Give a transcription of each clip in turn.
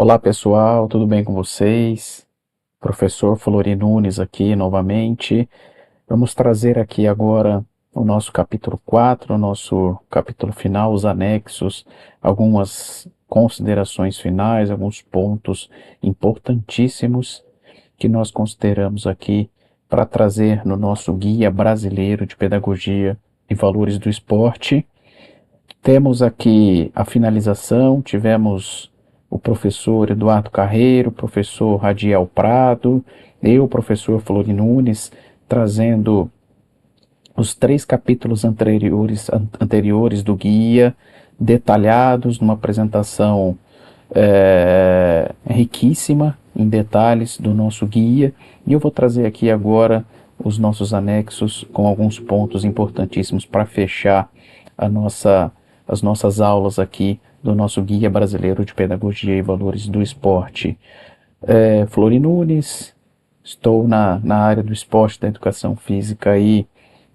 Olá pessoal, tudo bem com vocês? Professor Flori Nunes aqui novamente. Vamos trazer aqui agora o nosso capítulo 4, o nosso capítulo final, os anexos, algumas considerações finais, alguns pontos importantíssimos que nós consideramos aqui para trazer no nosso Guia Brasileiro de Pedagogia e Valores do Esporte. Temos aqui a finalização, tivemos o professor Eduardo Carreiro, o professor Radiel Prado, eu, professor Flori Nunes, trazendo os 3 capítulos anteriores do guia, detalhados, numa apresentação riquíssima em detalhes do nosso guia, e eu vou trazer aqui agora os nossos anexos com alguns pontos importantíssimos para fechar as nossas aulas aqui do nosso Guia Brasileiro de Pedagogia e Valores do Esporte. Flori Nunes, estou na área do esporte, da educação física aí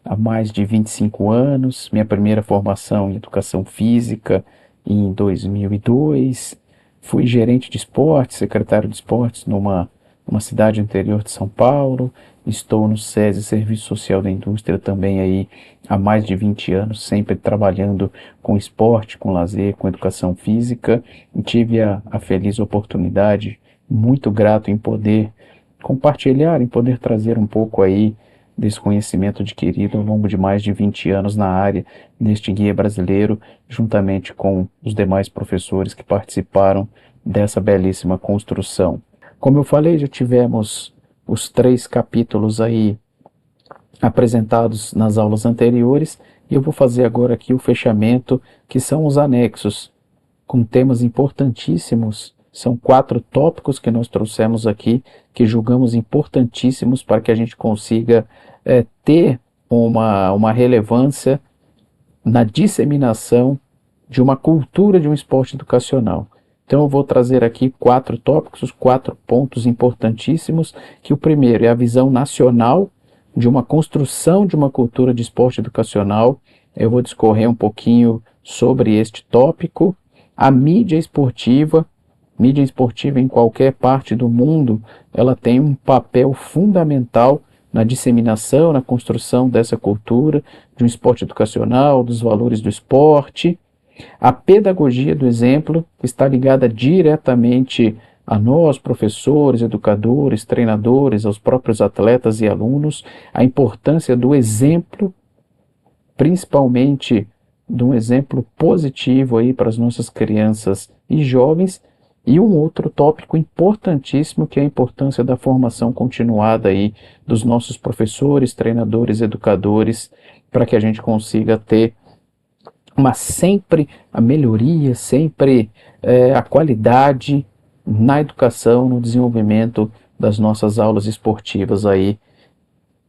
há mais de 25 anos, minha primeira formação em educação física em 2002, fui gerente de esportes, secretário de esportes numa cidade interior de São Paulo, estou no SESI, Serviço Social da Indústria, também aí há mais de 20 anos, sempre trabalhando com esporte, com lazer, com educação física, e tive a feliz oportunidade, muito grato em poder compartilhar, em poder trazer um pouco aí desse conhecimento adquirido ao longo de mais de 20 anos na área, neste guia brasileiro, juntamente com os demais professores que participaram dessa belíssima construção. Como eu falei, já tivemos os 3 capítulos aí apresentados nas aulas anteriores, e eu vou fazer agora aqui o fechamento, que são os anexos, com temas importantíssimos. São 4 tópicos que nós trouxemos aqui, que julgamos importantíssimos para que a gente consiga ter uma relevância na disseminação de uma cultura de um esporte educacional. Então eu vou trazer aqui 4 tópicos, os 4 pontos importantíssimos, que o primeiro é a visão nacional de uma construção de uma cultura de esporte educacional. Eu vou discorrer um pouquinho sobre este tópico. A mídia esportiva em qualquer parte do mundo, ela tem um papel fundamental na disseminação, na construção dessa cultura de um esporte educacional, dos valores do esporte. A pedagogia do exemplo está ligada diretamente a nós, professores, educadores, treinadores, aos próprios atletas e alunos, a importância do exemplo, principalmente de um exemplo positivo aí para as nossas crianças e jovens. E um outro tópico importantíssimo, que é a importância da formação continuada aí dos nossos professores, treinadores, educadores, para que a gente consiga ter sempre a melhoria, sempre a qualidade na educação, no desenvolvimento das nossas aulas esportivas aí,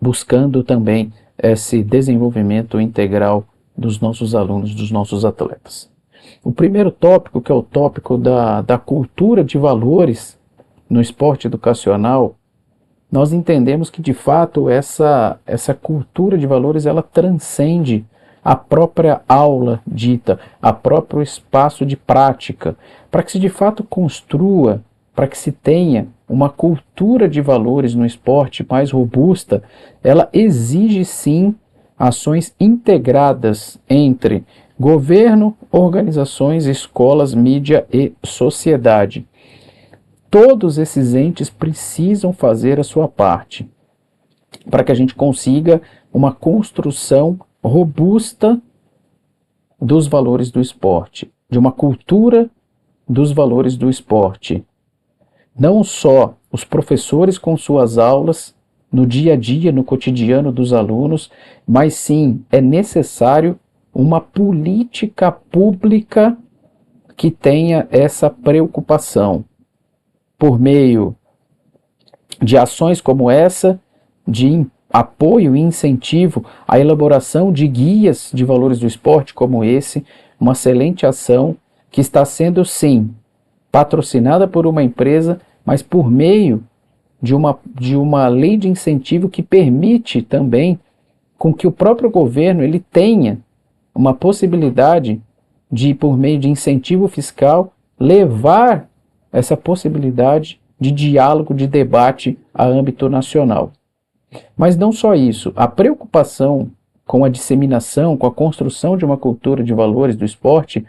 buscando também esse desenvolvimento integral dos nossos alunos, dos nossos atletas. O primeiro tópico, que é o tópico da cultura de valores no esporte educacional, nós entendemos que de fato essa cultura de valores ela transcende a própria aula dita, a próprio espaço de prática, para que se de fato construa, para que se tenha uma cultura de valores no esporte mais robusta, ela exige sim ações integradas entre governo, organizações, escolas, mídia e sociedade. Todos esses entes precisam fazer a sua parte para que a gente consiga uma construção robusta dos valores do esporte, de uma cultura dos valores do esporte. Não só os professores com suas aulas, no dia a dia, no cotidiano dos alunos, mas sim é necessário uma política pública que tenha essa preocupação, por meio de ações como essa, de apoio e incentivo à elaboração de guias de valores do esporte como esse, uma excelente ação que está sendo, sim, patrocinada por uma empresa, mas por meio de uma lei de incentivo que permite também com que o próprio governo ele tenha uma possibilidade de, por meio de incentivo fiscal, levar essa possibilidade de diálogo, de debate a âmbito nacional. Mas não só isso, a preocupação com a disseminação, com a construção de uma cultura de valores do esporte,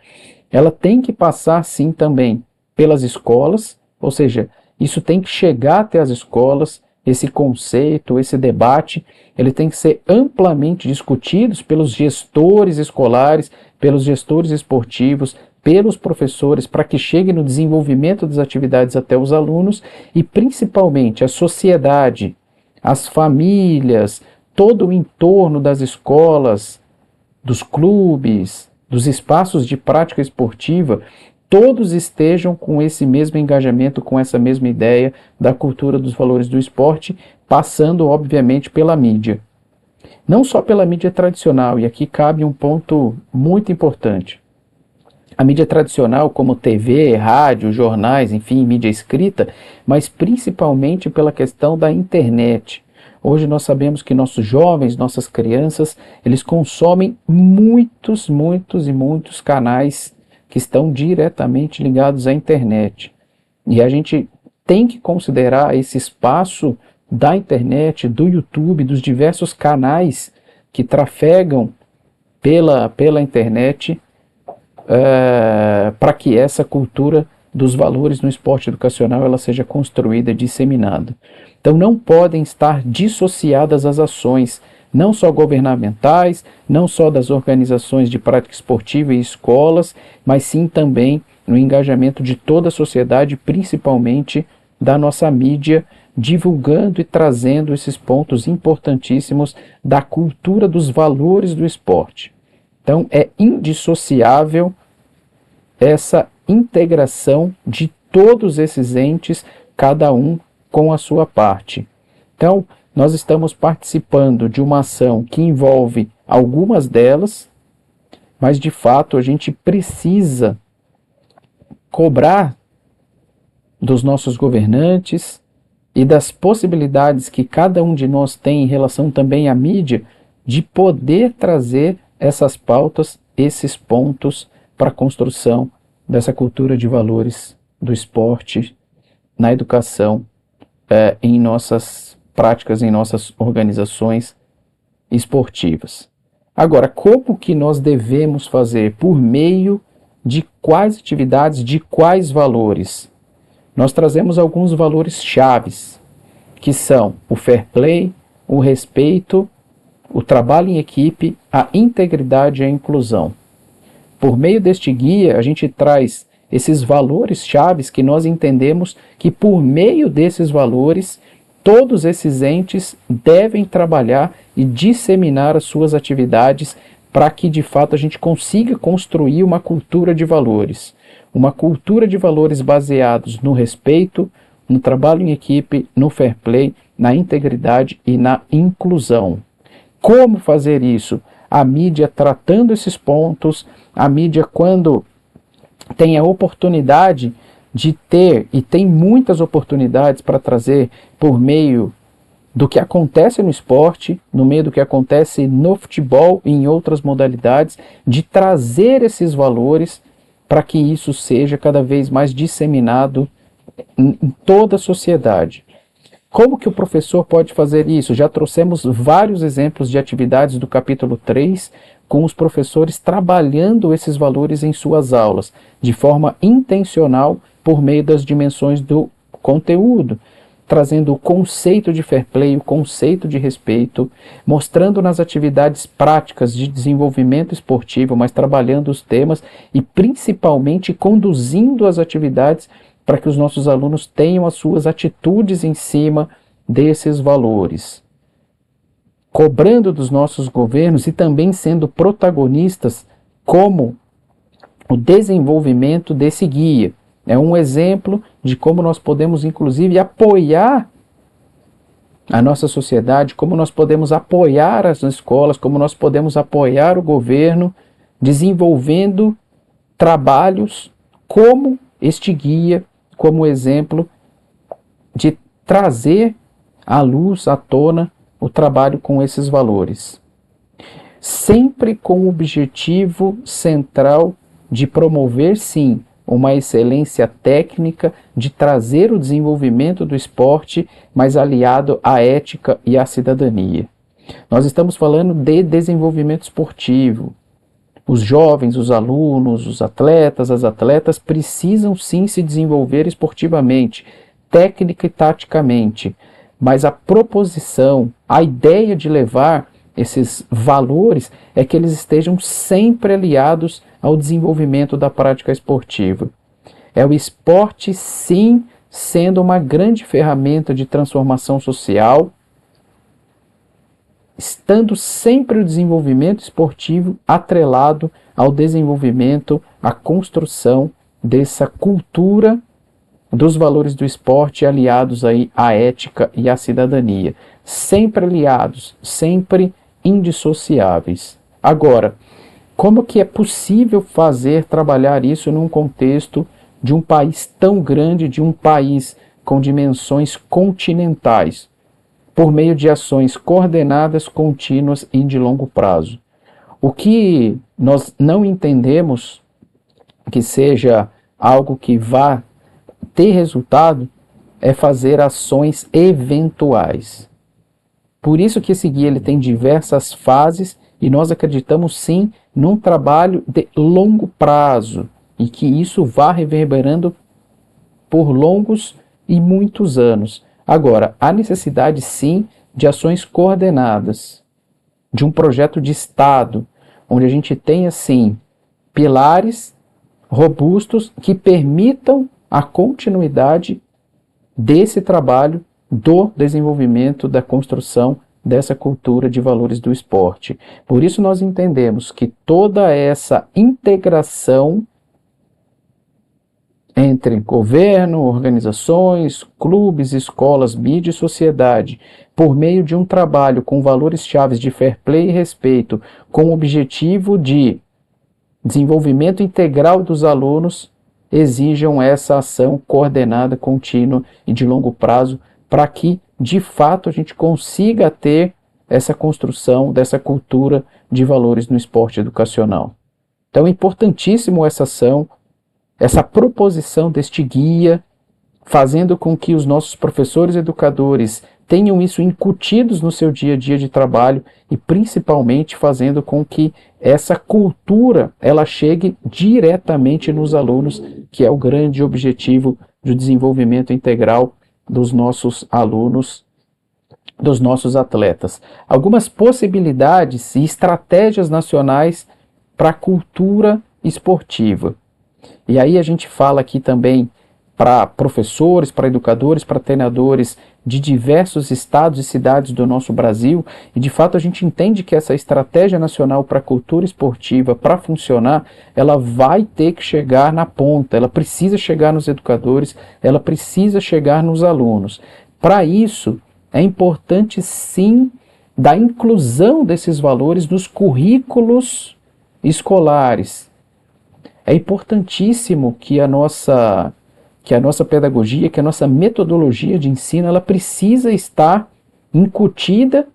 ela tem que passar sim também pelas escolas, ou seja, isso tem que chegar até as escolas, esse conceito, esse debate, ele tem que ser amplamente discutido pelos gestores escolares, pelos gestores esportivos, pelos professores, para que chegue no desenvolvimento das atividades até os alunos e principalmente a sociedade, as famílias, todo o entorno das escolas, dos clubes, dos espaços de prática esportiva, todos estejam com esse mesmo engajamento, com essa mesma ideia da cultura dos valores do esporte, passando, obviamente, pela mídia. Não só pela mídia tradicional, e aqui cabe um ponto muito importante. A mídia tradicional, como TV, rádio, jornais, enfim, mídia escrita, mas principalmente pela questão da internet. Hoje nós sabemos que nossos jovens, nossas crianças, eles consomem muitos canais que estão diretamente ligados à internet. E a gente tem que considerar esse espaço da internet, do YouTube, dos diversos canais que trafegam pela internet, para que essa cultura dos valores no esporte educacional ela seja construída, disseminada. Então não podem estar dissociadas as ações, não só governamentais, não só das organizações de prática esportiva e escolas, mas sim também no engajamento de toda a sociedade, principalmente da nossa mídia, divulgando e trazendo esses pontos importantíssimos da cultura dos valores do esporte. Então é indissociável essa integração de todos esses entes, cada um com a sua parte. Então, nós estamos participando de uma ação que envolve algumas delas, mas de fato a gente precisa cobrar dos nossos governantes e das possibilidades que cada um de nós tem em relação também à mídia, de poder trazer essas pautas, esses pontos para a construção dessa cultura de valores do esporte na educação, em nossas práticas, em nossas organizações esportivas. Agora, como que nós devemos fazer? Por meio de quais atividades, de quais valores? Nós trazemos alguns valores chaves, que são o fair play, o respeito, o trabalho em equipe, a integridade e a inclusão. Por meio deste guia, a gente traz esses valores chaves que nós entendemos que por meio desses valores, todos esses entes devem trabalhar e disseminar as suas atividades para que de fato a gente consiga construir uma cultura de valores. Uma cultura de valores baseados no respeito, no trabalho em equipe, no fair play, na integridade e na inclusão. Como fazer isso? A mídia tratando esses pontos, a mídia quando tem a oportunidade de ter, e tem muitas oportunidades para trazer por meio do que acontece no esporte, no meio do que acontece no futebol e em outras modalidades, de trazer esses valores para que isso seja cada vez mais disseminado em toda a sociedade. Como que o professor pode fazer isso? Já trouxemos vários exemplos de atividades do capítulo 3, com os professores trabalhando esses valores em suas aulas, de forma intencional, por meio das dimensões do conteúdo, trazendo o conceito de fair play, o conceito de respeito, mostrando nas atividades práticas de desenvolvimento esportivo, mas trabalhando os temas e principalmente conduzindo as atividades para que os nossos alunos tenham as suas atitudes em cima desses valores. Cobrando dos nossos governos e também sendo protagonistas como o desenvolvimento desse guia. É um exemplo de como nós podemos, inclusive, apoiar a nossa sociedade, como nós podemos apoiar as escolas, como nós podemos apoiar o governo, desenvolvendo trabalhos como este guia, como exemplo de trazer à luz, à tona, o trabalho com esses valores. Sempre com o objetivo central de promover, sim, uma excelência técnica de trazer o desenvolvimento do esporte, mas aliado à ética e à cidadania. Nós estamos falando de desenvolvimento esportivo. Os jovens, os alunos, os atletas, as atletas precisam sim se desenvolver esportivamente, técnica e taticamente, mas a proposição, a ideia de levar esses valores é que eles estejam sempre aliados ao desenvolvimento da prática esportiva. É o esporte, sim, sendo uma grande ferramenta de transformação social, estando sempre o desenvolvimento esportivo atrelado ao desenvolvimento, à construção dessa cultura dos valores do esporte aliados aí à ética e à cidadania. Sempre aliados, sempre indissociáveis. Agora, como que é possível trabalhar isso num contexto de um país tão grande, de um país com dimensões continentais, por meio de ações coordenadas, contínuas e de longo prazo? O que nós não entendemos que seja algo que vá ter resultado é fazer ações eventuais. Por isso que esse guia ele tem diversas fases e nós acreditamos sim num trabalho de longo prazo e que isso vá reverberando por longos e muitos anos. Agora, há necessidade sim de ações coordenadas, de um projeto de Estado, onde a gente tenha sim pilares robustos que permitam a continuidade desse trabalho do desenvolvimento, da construção dessa cultura de valores do esporte. Por isso nós entendemos que toda essa integração entre governo, organizações, clubes, escolas, mídia e sociedade, por meio de um trabalho com valores chaves de fair play e respeito, com o objetivo de desenvolvimento integral dos alunos, exijam essa ação coordenada, contínua e de longo prazo, para que, de fato, a gente consiga ter essa construção dessa cultura de valores no esporte educacional. Então é importantíssimo essa ação, essa proposição deste guia, fazendo com que os nossos professores educadores tenham isso incutidos no seu dia a dia de trabalho e principalmente fazendo com que essa cultura ela chegue diretamente nos alunos, que é o grande objetivo do desenvolvimento integral dos nossos alunos, dos nossos atletas. Algumas possibilidades e estratégias nacionais para a cultura esportiva. E aí a gente fala aqui também para professores, para educadores, para treinadores de diversos estados e cidades do nosso Brasil, e de fato a gente entende que essa estratégia nacional para a cultura esportiva, para funcionar, ela vai ter que chegar na ponta, ela precisa chegar nos educadores, ela precisa chegar nos alunos. Para isso, é importante sim da inclusão desses valores nos currículos escolares. É importantíssimo que a nossa pedagogia, que a nossa metodologia de ensino, ela precisa estar incutida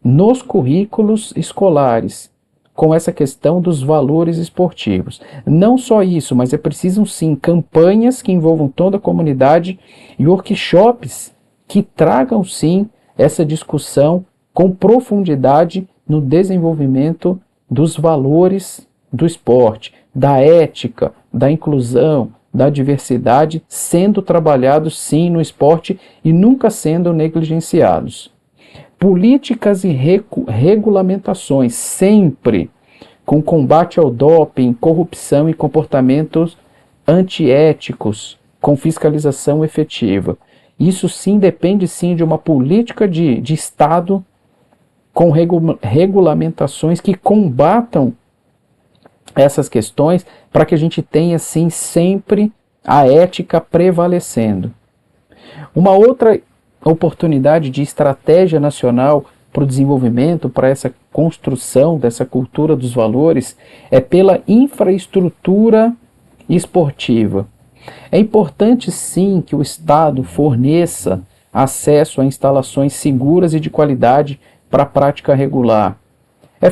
nos currículos escolares, com essa questão dos valores esportivos. Não só isso, mas é preciso sim campanhas que envolvam toda a comunidade e workshops que tragam sim essa discussão com profundidade no desenvolvimento dos valores do esporte, da ética, da inclusão, da diversidade, sendo trabalhados sim no esporte e nunca sendo negligenciados. Políticas e regulamentações, sempre com combate ao doping, corrupção e comportamentos antiéticos, com fiscalização efetiva. Isso sim depende sim de uma política de Estado com regulamentações que combatam essas questões para que a gente tenha sim sempre a ética prevalecendo. Uma outra oportunidade de estratégia nacional para o desenvolvimento, para essa construção dessa cultura dos valores, é pela infraestrutura esportiva. É importante sim que o Estado forneça acesso a instalações seguras e de qualidade para a prática regular. É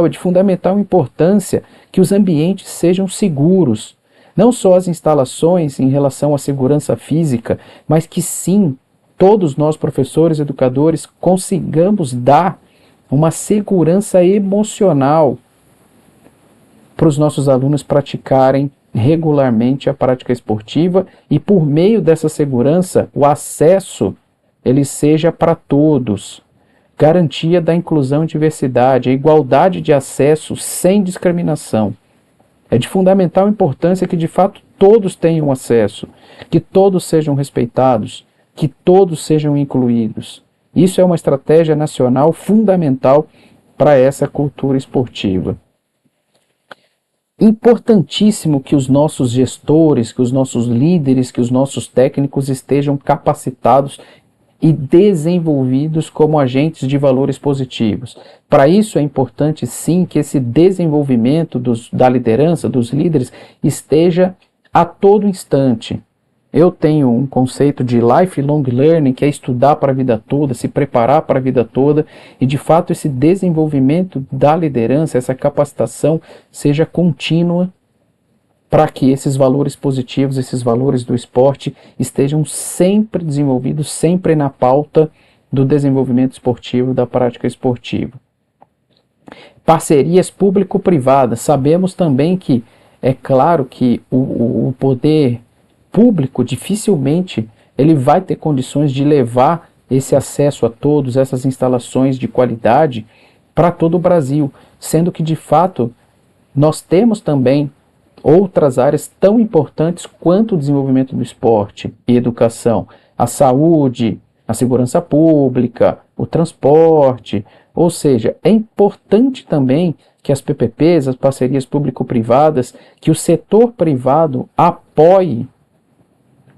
de fundamental importância que os ambientes sejam seguros, não só as instalações em relação à segurança física, mas que sim, todos nós, professores, educadores, consigamos dar uma segurança emocional para os nossos alunos praticarem regularmente a prática esportiva e, por meio dessa segurança, o acesso ele seja para todos. Garantia da inclusão e diversidade, a igualdade de acesso sem discriminação. É de fundamental importância que, de fato, todos tenham acesso, que todos sejam respeitados, que todos sejam incluídos. Isso é uma estratégia nacional fundamental para essa cultura esportiva. Importantíssimo que os nossos gestores, que os nossos líderes, que os nossos técnicos estejam capacitados e desenvolvidos como agentes de valores positivos. Para isso é importante sim que esse desenvolvimento da liderança, dos líderes, esteja a todo instante. Eu tenho um conceito de lifelong learning, que é estudar para a vida toda, se preparar para a vida toda, e de fato esse desenvolvimento da liderança, essa capacitação seja contínua para que esses valores positivos, esses valores do esporte estejam sempre desenvolvidos, sempre na pauta do desenvolvimento esportivo, da prática esportiva. Parcerias público-privadas. Sabemos também que, é claro que o poder público dificilmente ele vai ter condições de levar esse acesso a todos, essas instalações de qualidade para todo o Brasil, sendo que de fato nós temos também outras áreas tão importantes quanto o desenvolvimento do esporte e educação, a saúde, a segurança pública, o transporte, ou seja, é importante também que as PPPs, as parcerias público-privadas, que o setor privado apoie,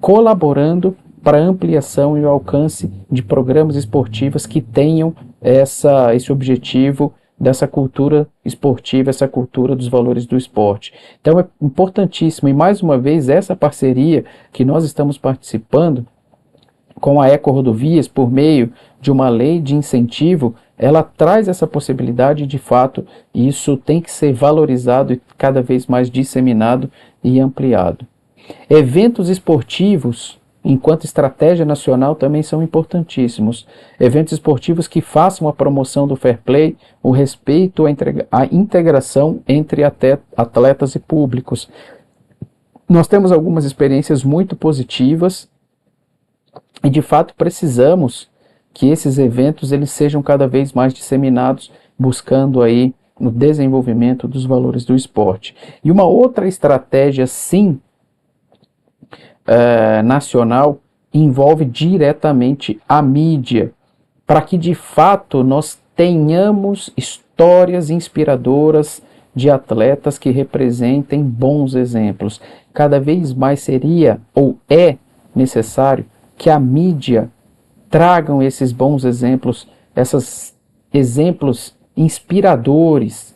colaborando para a ampliação e o alcance de programas esportivos que tenham esse objetivo dessa cultura esportiva, essa cultura dos valores do esporte. Então é importantíssimo, e mais uma vez essa parceria que nós estamos participando com a Eco Rodovias, por meio de uma lei de incentivo, ela traz essa possibilidade, de fato, e isso tem que ser valorizado e cada vez mais disseminado e ampliado. Eventos esportivos, enquanto estratégia nacional, também são importantíssimos. Eventos esportivos que façam a promoção do fair play, o respeito, a integração entre atletas e públicos. Nós temos algumas experiências muito positivas e, de fato, precisamos que esses eventos eles sejam cada vez mais disseminados, buscando aí no desenvolvimento dos valores do esporte. E uma outra estratégia, sim, nacional, envolve diretamente a mídia, para que de fato nós tenhamos histórias inspiradoras de atletas que representem bons exemplos. Cada vez mais seria ou é necessário que a mídia tragam esses bons exemplos, esses exemplos inspiradores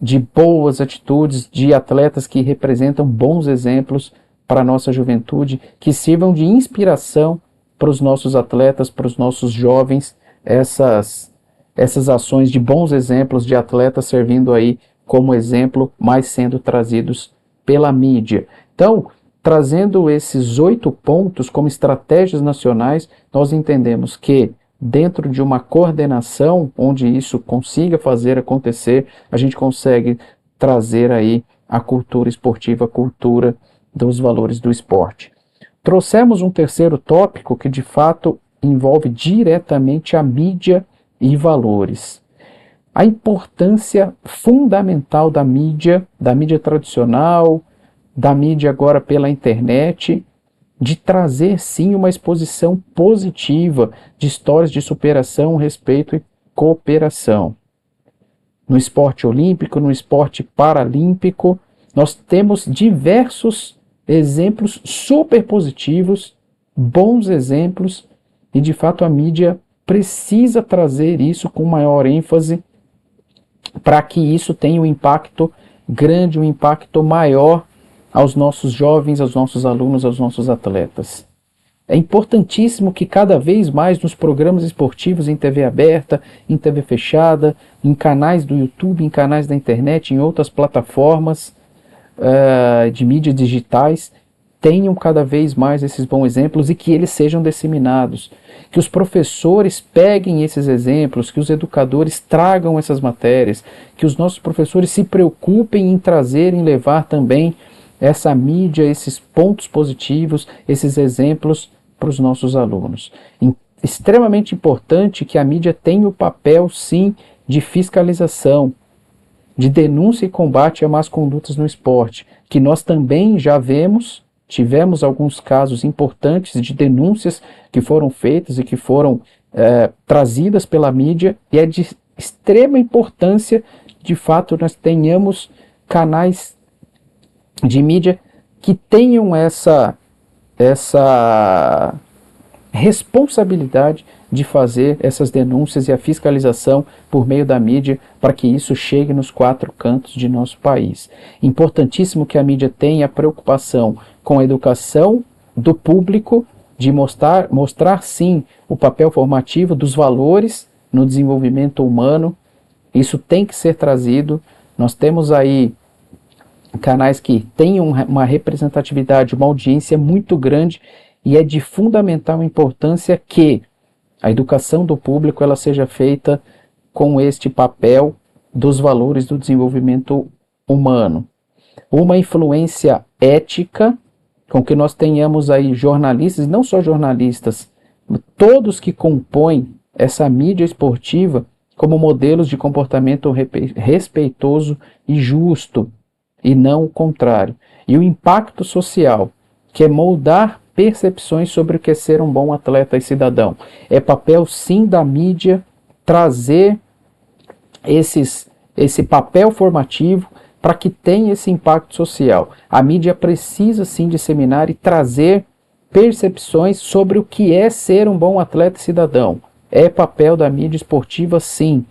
de boas atitudes, de atletas que representam bons exemplos para a nossa juventude, que sirvam de inspiração para os nossos atletas, para os nossos jovens, essas ações de bons exemplos de atletas servindo aí como exemplo, mas sendo trazidos pela mídia. Então, trazendo esses 8 pontos como estratégias nacionais, nós entendemos que dentro de uma coordenação, onde isso consiga fazer acontecer, a gente consegue trazer aí a cultura esportiva, a cultura dos valores do esporte. Trouxemos um terceiro tópico que de fato envolve diretamente a mídia e valores. A importância fundamental da mídia tradicional, da mídia agora pela internet, de trazer sim uma exposição positiva de histórias de superação, respeito e cooperação. No esporte olímpico, no esporte paralímpico, nós temos diversos exemplos super positivos, bons exemplos, e de fato a mídia precisa trazer isso com maior ênfase para que isso tenha um impacto grande, um impacto maior aos nossos jovens, aos nossos alunos, aos nossos atletas. É importantíssimo que cada vez mais nos programas esportivos em TV aberta, em TV fechada, em canais do YouTube, em canais da internet, em outras plataformas, de mídias digitais tenham cada vez mais esses bons exemplos e que eles sejam disseminados. Que os professores peguem esses exemplos, que os educadores tragam essas matérias, que os nossos professores se preocupem em trazer, em levar também essa mídia, esses pontos positivos, esses exemplos para os nossos alunos. Extremamente importante que a mídia tenha o papel, sim, de fiscalização, de denúncia e combate a más condutas no esporte, que nós também já tivemos alguns casos importantes de denúncias que foram feitas e que foram trazidas pela mídia, e é de extrema importância, de fato, nós tenhamos canais de mídia que tenham essa responsabilidade de fazer essas denúncias e a fiscalização por meio da mídia para que isso chegue nos 4 cantos de nosso país. Importantíssimo que a mídia tenha preocupação com a educação do público, de mostrar sim o papel formativo dos valores no desenvolvimento humano. Isso tem que ser trazido. Nós temos aí canais que têm uma representatividade, uma audiência muito grande, e é de fundamental importância que a educação do público ela seja feita com este papel dos valores do desenvolvimento humano. Uma influência ética, com que nós tenhamos aí jornalistas, e não só jornalistas, todos que compõem essa mídia esportiva como modelos de comportamento respeitoso e justo, e não o contrário. E o impacto social, que é moldar percepções sobre o que é ser um bom atleta e cidadão. É papel, sim, da mídia trazer esse papel formativo para que tenha esse impacto social. A mídia precisa, sim, disseminar e trazer percepções sobre o que é ser um bom atleta e cidadão. É papel da mídia esportiva, sim,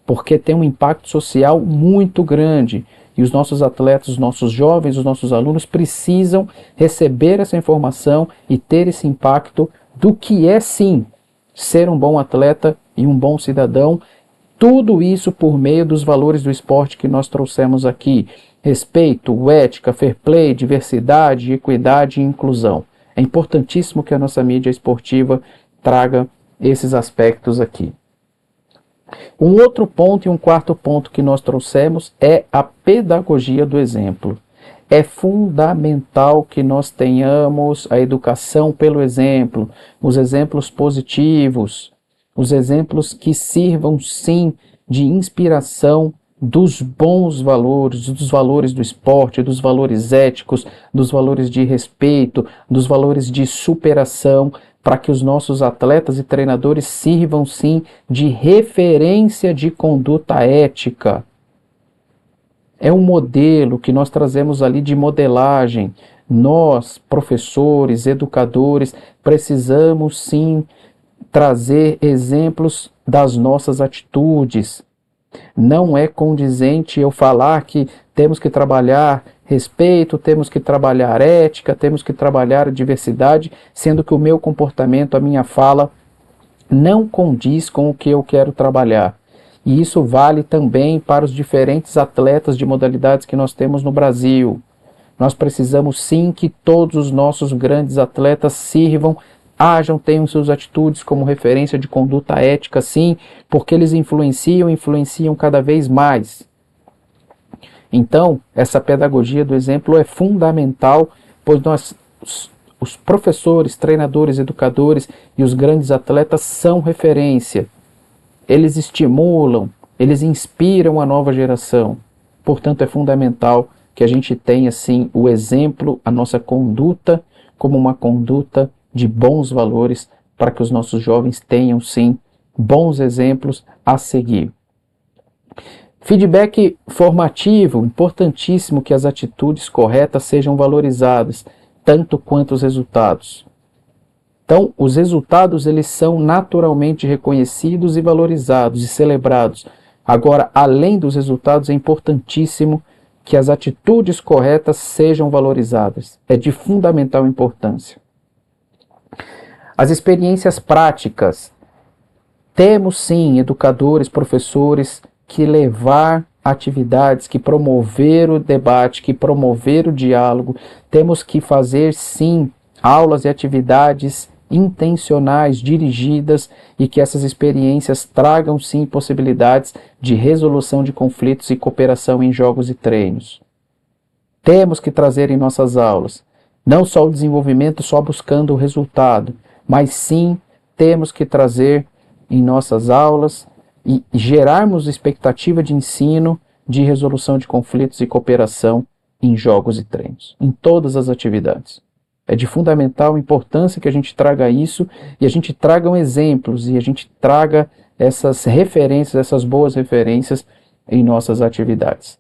porque tem um impacto social muito grande. E os nossos atletas, os nossos jovens, os nossos alunos precisam receber essa informação e ter esse impacto do que é, sim, ser um bom atleta e um bom cidadão. Tudo isso por meio dos valores do esporte que nós trouxemos aqui. Respeito, ética, fair play, diversidade, equidade e inclusão. É importantíssimo que a nossa mídia esportiva traga esses aspectos aqui. Um outro ponto e um quarto ponto que nós trouxemos é a pedagogia do exemplo. É fundamental que nós tenhamos a educação pelo exemplo, os exemplos positivos, os exemplos que sirvam sim de inspiração dos bons valores, dos valores do esporte, dos valores éticos, dos valores de respeito, dos valores de superação, para que os nossos atletas e treinadores sirvam sim de referência de conduta ética. É um modelo que nós trazemos ali de modelagem. Nós, professores, educadores, precisamos sim trazer exemplos das nossas atitudes. Não é condizente eu falar que temos que trabalhar respeito, temos que trabalhar ética, temos que trabalhar diversidade, sendo que o meu comportamento, a minha fala, não condiz com o que eu quero trabalhar. E isso vale também para os diferentes atletas de modalidades que nós temos no Brasil. Nós precisamos sim que todos os nossos grandes atletas sirvam, tenham suas atitudes como referência de conduta ética, sim, porque eles influenciam cada vez mais. Então, essa pedagogia do exemplo é fundamental, pois os professores, treinadores, educadores e os grandes atletas são referência. Eles estimulam, eles inspiram a nova geração. Portanto, é fundamental que a gente tenha, sim, o exemplo, a nossa conduta, como uma conduta de bons valores, para que os nossos jovens tenham, sim, bons exemplos a seguir. Feedback formativo, importantíssimo que as atitudes corretas sejam valorizadas, tanto quanto os resultados. Então, os resultados eles são naturalmente reconhecidos e valorizados e celebrados. Agora, além dos resultados, é importantíssimo que as atitudes corretas sejam valorizadas. É de fundamental importância. As experiências práticas. Temos sim educadores, professores, que levar atividades, que promover o debate, que promover o diálogo. Temos que fazer, sim, aulas e atividades intencionais, dirigidas, e que essas experiências tragam, sim, possibilidades de resolução de conflitos e cooperação em jogos e treinos. Temos que trazer em nossas aulas não só o desenvolvimento, só buscando o resultado, mas sim temos que trazer em nossas aulas e gerarmos expectativa de ensino, de resolução de conflitos e cooperação em jogos e treinos, em todas as atividades. É de fundamental importância que a gente traga isso e a gente traga exemplos e a gente traga essas referências, essas boas referências em nossas atividades.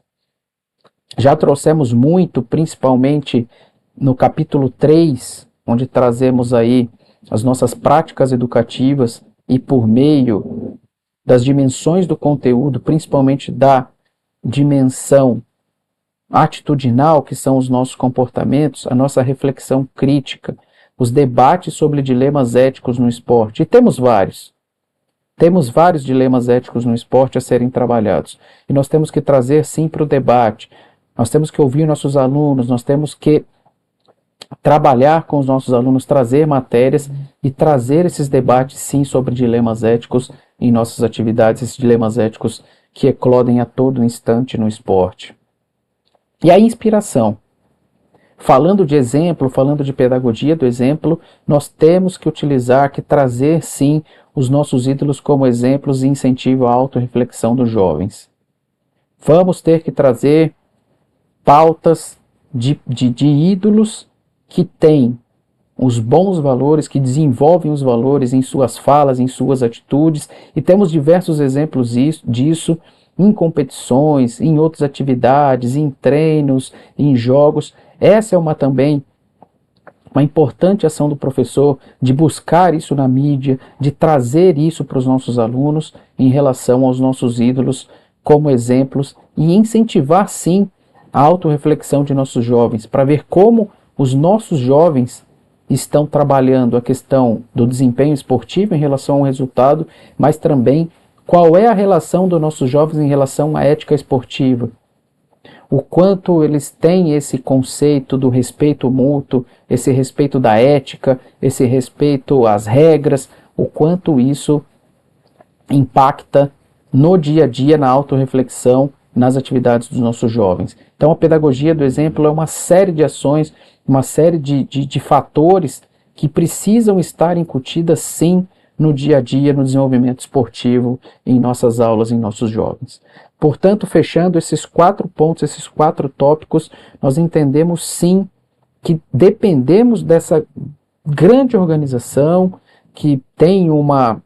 Já trouxemos muito, principalmente no capítulo 3, onde trazemos aí as nossas práticas educativas e por meio das dimensões do conteúdo, principalmente da dimensão atitudinal, que são os nossos comportamentos, a nossa reflexão crítica, os debates sobre dilemas éticos no esporte. E temos vários. Temos vários dilemas éticos no esporte a serem trabalhados. E nós temos que trazer, sim, para o debate. Nós temos que ouvir nossos alunos, nós temos que trabalhar com os nossos alunos, trazer matérias e trazer esses debates, sim, sobre dilemas éticos em nossas atividades, esses dilemas éticos que eclodem a todo instante no esporte. E a inspiração. Falando de exemplo, falando de pedagogia do exemplo, nós temos que utilizar, que trazer, sim, os nossos ídolos como exemplos e incentivo à autorreflexão dos jovens. Vamos ter que trazer pautas de ídolos que têm os bons valores, que desenvolvem os valores em suas falas, em suas atitudes, e temos diversos exemplos disso em competições, em outras atividades, em treinos, em jogos. Essa é também uma importante ação do professor de buscar isso na mídia, de trazer isso para os nossos alunos em relação aos nossos ídolos como exemplos e incentivar, sim, a autorreflexão de nossos jovens, para ver como os nossos jovens estão trabalhando a questão do desempenho esportivo em relação ao resultado, mas também qual é a relação dos nossos jovens em relação à ética esportiva. O quanto eles têm esse conceito do respeito mútuo, esse respeito da ética, esse respeito às regras, o quanto isso impacta no dia a dia, na autorreflexão, nas atividades dos nossos jovens. Então a pedagogia do exemplo é uma série de ações, uma série de fatores que precisam estar incutidas, sim, no dia a dia, no desenvolvimento esportivo, em nossas aulas, em nossos jovens. Portanto, fechando esses 4 pontos, esses 4 tópicos, nós entendemos, sim, que dependemos dessa grande organização que tem uma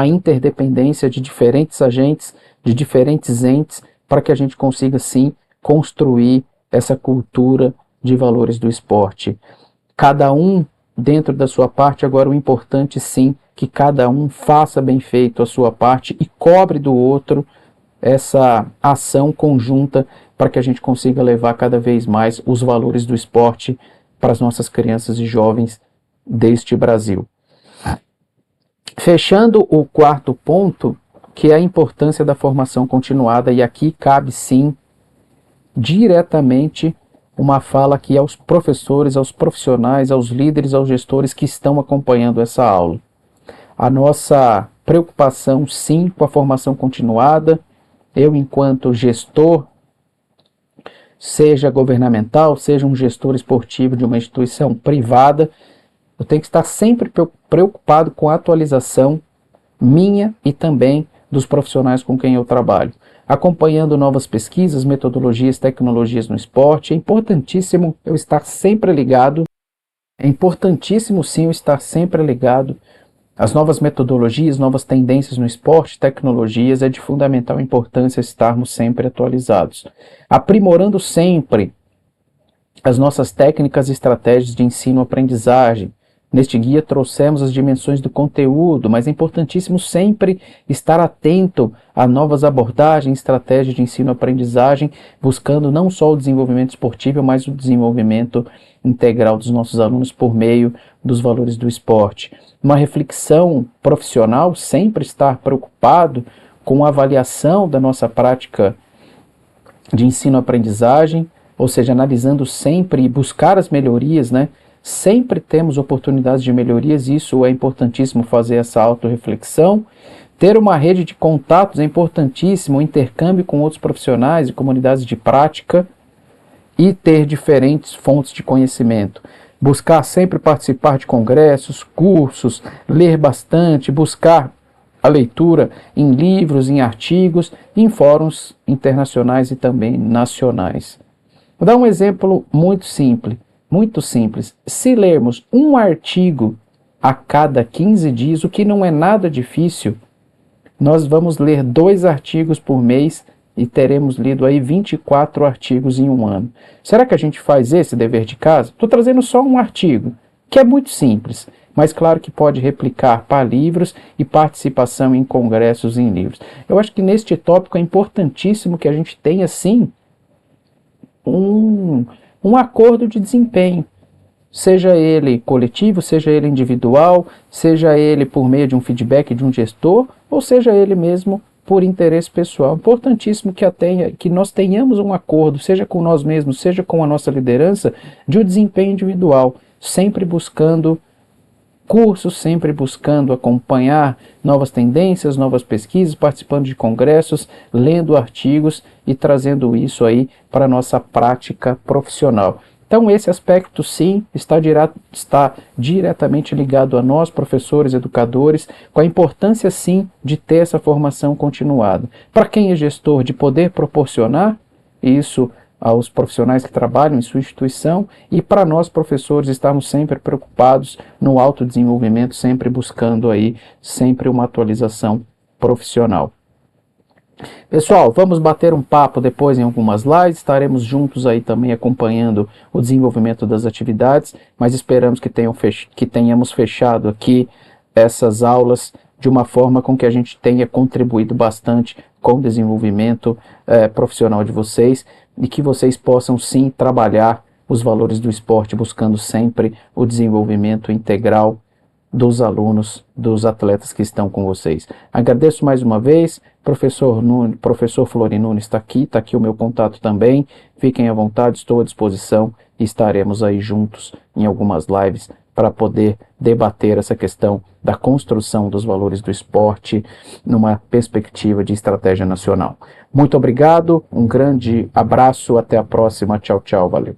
interdependência de diferentes agentes, de diferentes entes, para que a gente consiga, sim, construir essa cultura de valores do esporte. Cada um dentro da sua parte. Agora, o importante, sim, que cada um faça bem feito a sua parte e cobre do outro essa ação conjunta para que a gente consiga levar cada vez mais os valores do esporte para as nossas crianças e jovens deste Brasil. Fechando o 4º ponto, que é a importância da formação continuada, e aqui cabe sim diretamente uma fala aqui aos professores, aos profissionais, aos líderes, aos gestores que estão acompanhando essa aula. A nossa preocupação, sim, com a formação continuada, eu enquanto gestor, seja governamental, seja um gestor esportivo de uma instituição privada, eu tenho que estar sempre preocupado com a atualização minha e também dos profissionais com quem eu trabalho. Acompanhando novas pesquisas, metodologias, tecnologias no esporte. É importantíssimo eu estar sempre ligado. É importantíssimo, sim, eu estar sempre ligado às novas metodologias, novas tendências no esporte, tecnologias. É de fundamental importância estarmos sempre atualizados. Aprimorando sempre as nossas técnicas e estratégias de ensino-aprendizagem. Neste guia trouxemos as dimensões do conteúdo, mas é importantíssimo sempre estar atento a novas abordagens, estratégias de ensino-aprendizagem, buscando não só o desenvolvimento esportivo, mas o desenvolvimento integral dos nossos alunos por meio dos valores do esporte. Uma reflexão profissional, sempre estar preocupado com a avaliação da nossa prática de ensino-aprendizagem, ou seja, analisando sempre e buscar as melhorias, né? Sempre temos oportunidades de melhorias, isso é importantíssimo fazer essa autorreflexão. Ter uma rede de contatos é importantíssimo, o intercâmbio com outros profissionais e comunidades de prática e ter diferentes fontes de conhecimento. Buscar sempre participar de congressos, cursos, ler bastante, buscar a leitura em livros, em artigos, em fóruns internacionais e também nacionais. Vou dar um exemplo muito simples, muito simples. Se lermos um artigo a cada 15 dias, o que não é nada difícil, nós vamos ler 2 artigos por mês e teremos lido aí 24 artigos em um ano. Será que a gente faz esse dever de casa? Estou trazendo só um artigo, que é muito simples, mas claro que pode replicar para livros e participação em congressos em livros. Eu acho que neste tópico é importantíssimo que a gente tenha, sim, um acordo de desempenho, seja ele coletivo, seja ele individual, seja ele por meio de um feedback de um gestor, ou seja ele mesmo por interesse pessoal. Importantíssimo que nós tenhamos um acordo, seja com nós mesmos, seja com a nossa liderança, de um desempenho individual, sempre buscando cursos, sempre buscando acompanhar novas tendências, novas pesquisas, participando de congressos, lendo artigos e trazendo isso aí para a nossa prática profissional. Então esse aspecto sim está diretamente ligado a nós, professores, educadores, com a importância sim de ter essa formação continuada. Para quem é gestor, de poder proporcionar isso aos profissionais que trabalham em sua instituição, e para nós professores estarmos sempre preocupados no autodesenvolvimento, sempre buscando aí sempre uma atualização profissional. Pessoal, vamos bater um papo depois em algumas lives, estaremos juntos aí também acompanhando o desenvolvimento das atividades, mas esperamos que tenhamos fechado aqui essas aulas de uma forma com que a gente tenha contribuído bastante com o desenvolvimento profissional de vocês e que vocês possam sim trabalhar os valores do esporte, buscando sempre o desenvolvimento integral dos alunos, dos atletas que estão com vocês. Agradeço mais uma vez, professor Flori Nunes está aqui o meu contato também, fiquem à vontade, estou à disposição e estaremos aí juntos em algumas lives para poder debater essa questão da construção dos valores do esporte numa perspectiva de estratégia nacional. Muito obrigado, um grande abraço, até a próxima, tchau, tchau, valeu.